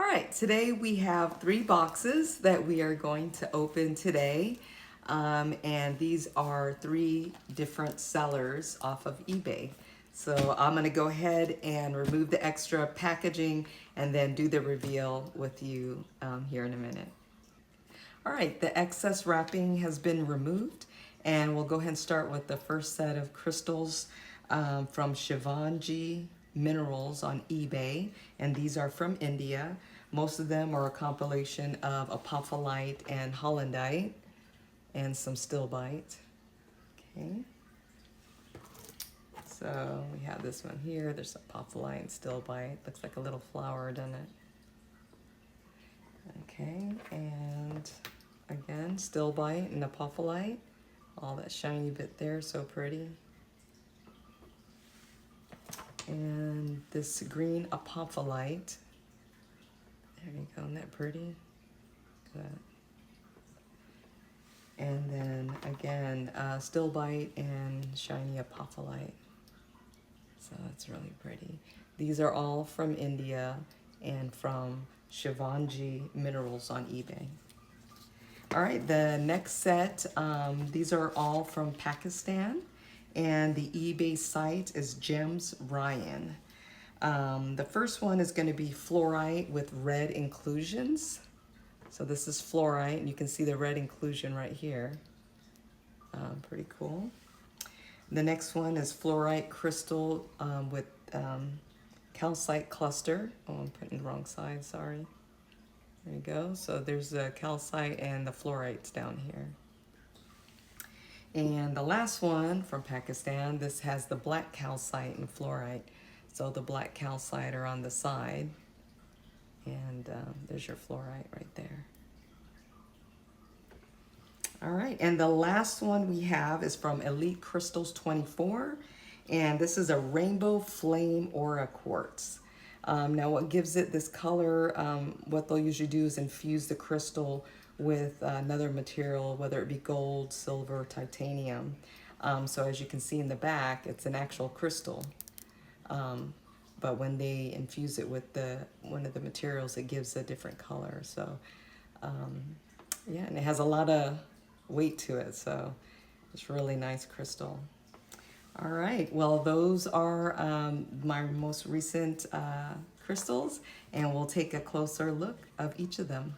All right, today we have 3 boxes that we are going to open today. And these are 3 different sellers off of eBay. So I'm gonna go ahead and remove the extra packaging and then do the reveal with you here in a minute. All right, the excess wrapping has been removed, and we'll go ahead and start with the first set of crystals from Shivanji Minerals on eBay, and these are from India. Most of them are a compilation of apophyllite and hollandite and some stilbite. Okay, so we have this one here. There's apophyllite and stilbite. Looks like a little flower, doesn't it? Okay, and again, stilbite and apophyllite. All that shiny bit there, so pretty. And this green apophyllite. There you go, isn't that pretty? Look at that. And then again, stilbite and shiny apophyllite. So that's really pretty. These are all from India and from Shivanji Minerals on eBay. All right, the next set, these are all from Pakistan, and the eBay site is Gems Ryan. The first one is going to be fluorite with red inclusions. So this is fluorite, and you can see the red inclusion right here. Pretty cool. The next one is fluorite crystal with calcite cluster. Oh, I'm putting the wrong side, sorry. There you go. So there's the calcite and the fluorites down here. And the last one from Pakistan, this has the black calcite and fluorite. So the black calcite are on the side. And there's your fluorite right there. All right, and the last one we have is from Elite Crystals 24. And this is a Rainbow Flame Aura Quartz. Now what gives it this color, what they'll usually do is infuse the crystal with another material, whether it be gold, silver, titanium. So as you can see in the back, it's an actual crystal. But when they infuse it with one of the materials, it gives a different color. So yeah, and it has a lot of weight to it, so it's really nice crystal. All right, well, those are my most recent crystals, and we'll take a closer look of each of them.